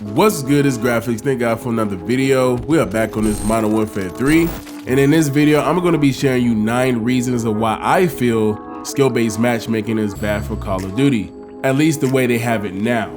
What's good, it's Graphix. Thank God for another video. We are back on this Modern Warfare 3, and in this video I'm going to be sharing you 9 reasons of why I feel skill-based matchmaking is bad for Call of Duty, at least the way they have it now,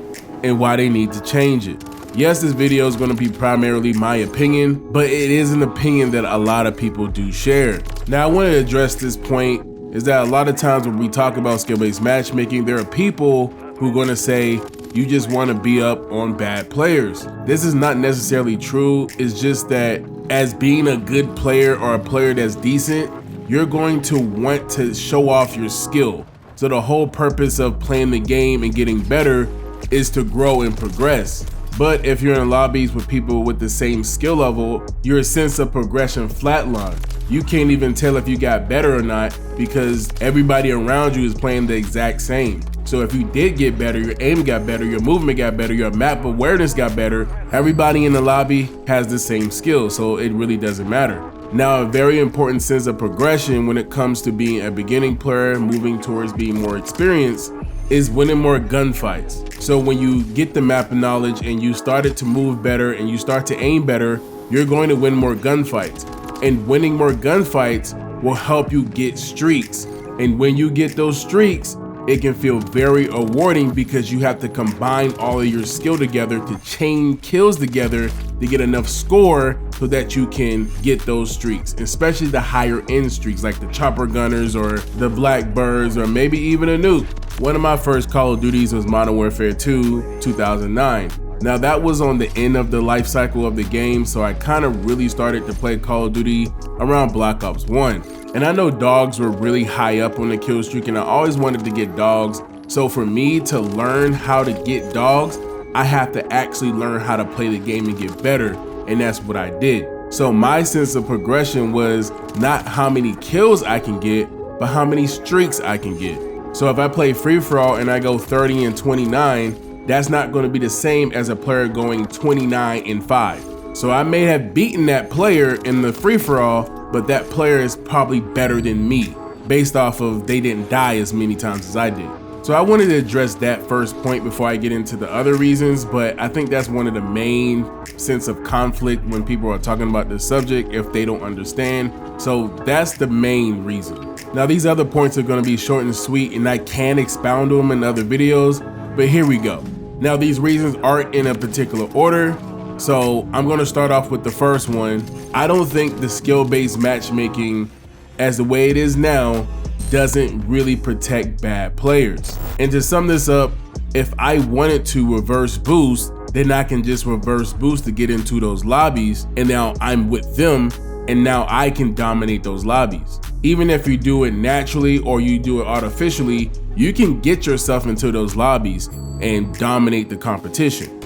and why they need to change it. Yes, this video is going to be primarily my opinion, but it is an opinion that a lot of people do share. Now, I want to address this point is that a lot of times when we talk about skill-based matchmaking, there are people who are going to say, you just want to be up on bad players. This is not necessarily true. It's just that as being a good player or a player that's decent, you're going to want to show off your skill. So the whole purpose of playing the game and getting better is to grow and progress. But if you're in lobbies with people with the same skill level, your sense of progression flatline. You can't even tell if you got better or not because everybody around you is playing the exact same. So if you did get better, your aim got better, your movement got better, your map awareness got better, everybody in the lobby has the same skill, so it really doesn't matter. Now, a very important sense of progression when it comes to being a beginning player, moving towards being more experienced, is winning more gunfights. So when you get the map knowledge and you started to move better and you start to aim better, you're going to win more gunfights. And winning more gunfights will help you get streaks. And when you get those streaks, it can feel very rewarding because you have to combine all of your skill together to chain kills together to get enough score so that you can get those streaks, especially the higher end streaks like the chopper gunners or the blackbirds or maybe even a nuke. One of my first Call of Duties was Modern Warfare 2, 2009. Now that was on the end of the life cycle of the game, so I kind of really started to play Call of Duty around Black Ops 1. And I know dogs were really high up on the kill streak and I always wanted to get dogs. So for me to learn how to get dogs, I have to actually learn how to play the game and get better. And that's what I did. So my sense of progression was not how many kills I can get, but how many streaks I can get. So if I play free-for-all and I go 30 and 29, that's not going to be the same as a player going 29 and 5. So I may have beaten that player in the free-for-all, but that player is probably better than me based off of they didn't die as many times as I did. So I wanted to address that first point before I get into the other reasons, but I think that's one of the main sense of conflict when people are talking about this subject if they don't understand. So that's the main reason. Now these other points are going to be short and sweet and I can expound on them in other videos, but here we go. Now these reasons aren't in a particular order. So I'm going to start off with the first one. I don't think the skill-based matchmaking as the way it is now doesn't really protect bad players. And to sum this up, if I wanted to reverse boost, then I can just reverse boost to get into those lobbies and now I'm with them and now I can dominate those lobbies. Even if you do it naturally or you do it artificially, you can get yourself into those lobbies and dominate the competition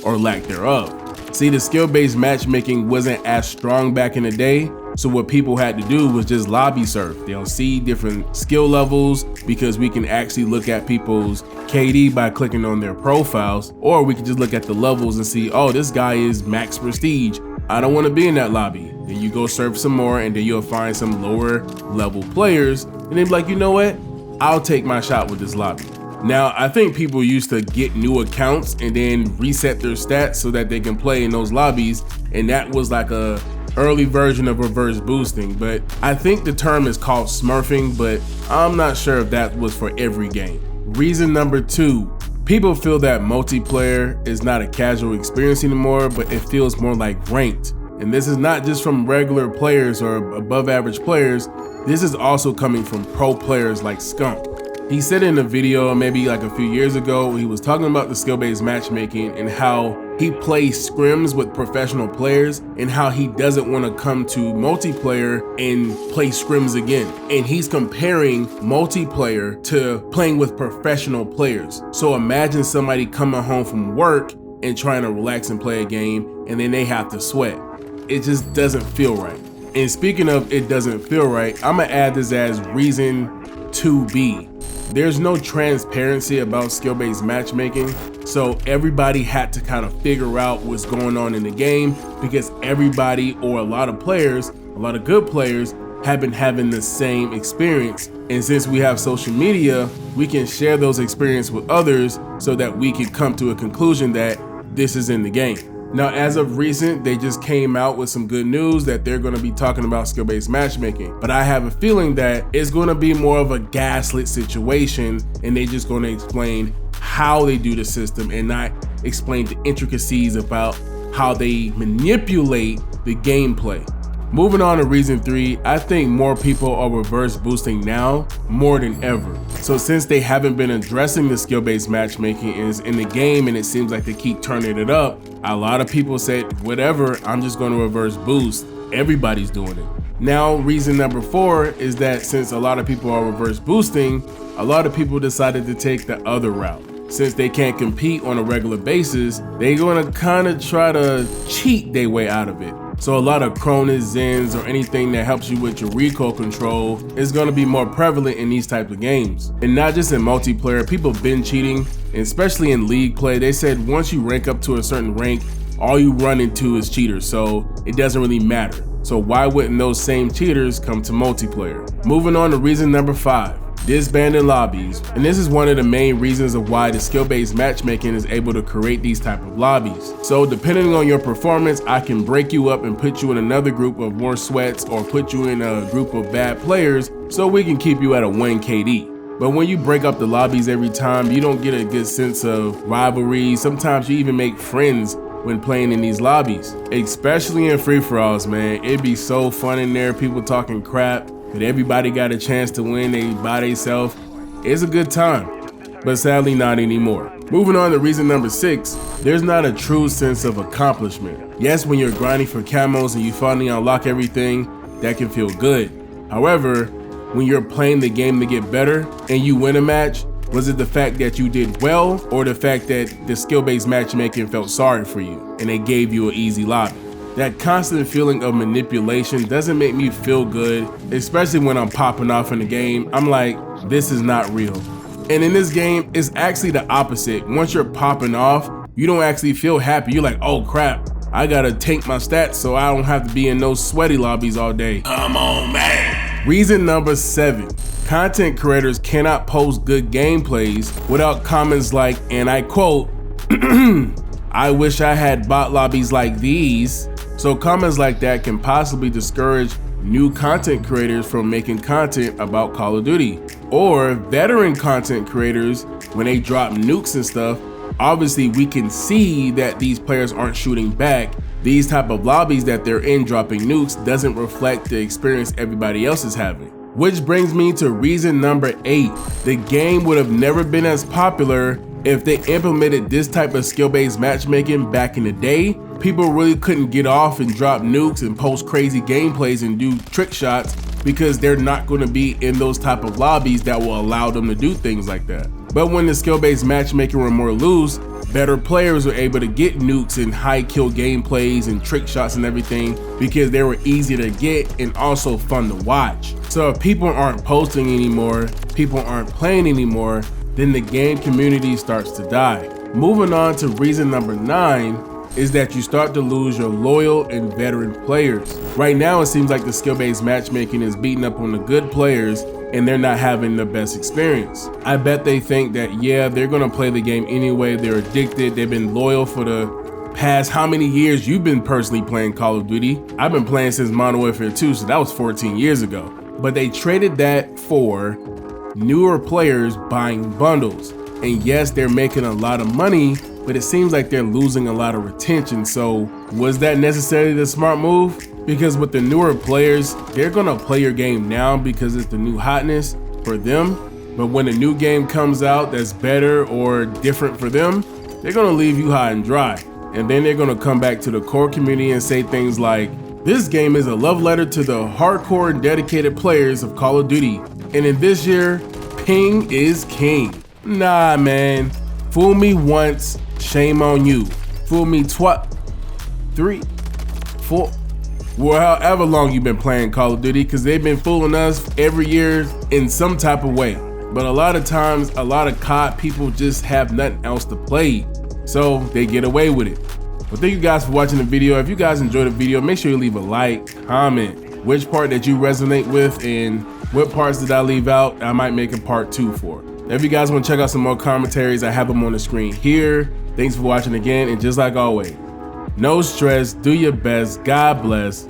or lack thereof. See, the skill-based matchmaking wasn't as strong back in the day, so what people had to do was just lobby surf. They'll see different skill levels because we can actually look at people's KD by clicking on their profiles, or we can just look at the levels and see, oh, this guy is max prestige. I don't want to be in that lobby. Then you go surf some more and then you'll find some lower level players and they'll be like, you know what? I'll take my shot with this lobby. Now, I think people used to get new accounts and then reset their stats so that they can play in those lobbies, and that was like a early version of reverse boosting, but I think the term is called smurfing, but I'm not sure if that was for every game. Reason number 2, people feel that multiplayer is not a casual experience anymore, but it feels more like ranked. And this is not just from regular players or above average players, this is also coming from pro players like Skunk. He said in a video maybe like a few years ago, he was talking about the skill-based matchmaking and how he plays scrims with professional players and how he doesn't want to come to multiplayer and play scrims again. And he's comparing multiplayer to playing with professional players. So imagine somebody coming home from work and trying to relax and play a game and then they have to sweat. It just doesn't feel right. And speaking of it doesn't feel right, I'm gonna add this as reason 2B. There's no transparency about skill-based matchmaking, so everybody had to kind of figure out what's going on in the game because everybody or a lot of players, a lot of good players, have been having the same experience. And since we have social media, we can share those experiences with others so that we can come to a conclusion that this is in the game. Now, as of recent, they just came out with some good news that they're going to be talking about skill-based matchmaking, but I have a feeling that it's going to be more of a gaslit situation, and they're just going to explain how they do the system and not explain the intricacies about how they manipulate the gameplay. Moving on to reason 3, I think more people are reverse boosting now more than ever. So since they haven't been addressing the skill-based matchmaking is in the game and it seems like they keep turning it up, a lot of people said, whatever, I'm just going to reverse boost. Everybody's doing it. Now, reason number 4 is that since a lot of people are reverse boosting, a lot of people decided to take the other route. Since they can't compete on a regular basis, they're going to kind of try to cheat their way out of it. So a lot of Cronus, Zens, or anything that helps you with your recoil control is going to be more prevalent in these types of games. And not just in multiplayer, people have been cheating, especially in league play. They said once you rank up to a certain rank, all you run into is cheaters, so it doesn't really matter. So why wouldn't those same cheaters come to multiplayer? Moving on to reason number 5. Disbanding lobbies, and this is one of the main reasons of why the skill-based matchmaking is able to create these type of lobbies. So depending on your performance, I can break you up and put you in another group of more sweats or put you in a group of bad players so we can keep you at a 1 KD. But when you break up the lobbies every time, you don't get a good sense of rivalry. Sometimes you even make friends when playing in these lobbies, especially in free-for-alls, man. It'd be so fun in there, people talking crap, but everybody got a chance to win they by themselves. It's a good time, but sadly not anymore. Moving on to reason number 6, there's not a true sense of accomplishment. Yes, when you're grinding for camos and you finally unlock everything, that can feel good. However, when you're playing the game to get better and you win a match, was it the fact that you did well or the fact that the skill-based matchmaking felt sorry for you and they gave you an easy lobby? That constant feeling of manipulation doesn't make me feel good, especially when I'm popping off in the game. I'm like, this is not real. And in this game, it's actually the opposite. Once you're popping off, you don't actually feel happy. You're like, oh crap, I gotta tank my stats so I don't have to be in those sweaty lobbies all day. Come on, man. Reason number 7. Content creators cannot post good gameplays without comments like, and I quote, I wish I had bot lobbies like these. So comments like that can possibly discourage new content creators from making content about Call of Duty. Or veteran content creators, when they drop nukes and stuff, obviously we can see that these players aren't shooting back. These type of lobbies that they're in dropping nukes doesn't reflect the experience everybody else is having. Which brings me to reason number 8. The game would have never been as popular if they implemented this type of skill-based matchmaking back in the day. People really couldn't get off and drop nukes and post crazy gameplays and do trick shots because they're not going to be in those type of lobbies that will allow them to do things like that. But when the skill-based matchmaking were more loose, better players were able to get nukes and high kill gameplays and trick shots and everything because they were easy to get and also fun to watch. So if people aren't posting anymore, people aren't playing anymore, then the game community starts to die. Moving on to reason number 9 is that you start to lose your loyal and veteran players. Right now it seems like the skill-based matchmaking is beating up on the good players and they're not having the best experience. I bet they think that, yeah, they're gonna play the game anyway, they're addicted, they've been loyal for the past how many years you've been personally playing Call of Duty. I've been playing since Modern Warfare 2, so that was 14 years ago. But they traded that for newer players buying bundles. And yes, they're making a lot of money, but it seems like they're losing a lot of retention. So was that necessarily the smart move? Because with the newer players, they're gonna play your game now because it's the new hotness for them. But when a new game comes out that's better or different for them, they're gonna leave you high and dry. And then they're gonna come back to the core community and say things like, this game is a love letter to the hardcore and dedicated players of Call of Duty. And in this year, ping is king. Nah, man. Fool me once, shame on you. Fool me twice, 3, 4, well, however long you've been playing Call of Duty, because they've been fooling us every year in some type of way. But a lot of times, a lot of COD people just have nothing else to play, so they get away with it. Well, thank you guys for watching the video. If you guys enjoyed the video, make sure you leave a like, comment, which part that you resonate with and what parts did I leave out. I might make a part 2 for. If you guys want to check out some more commentaries, I have them on the screen here. Thanks for watching again, and just like always, no stress, do your best, God bless.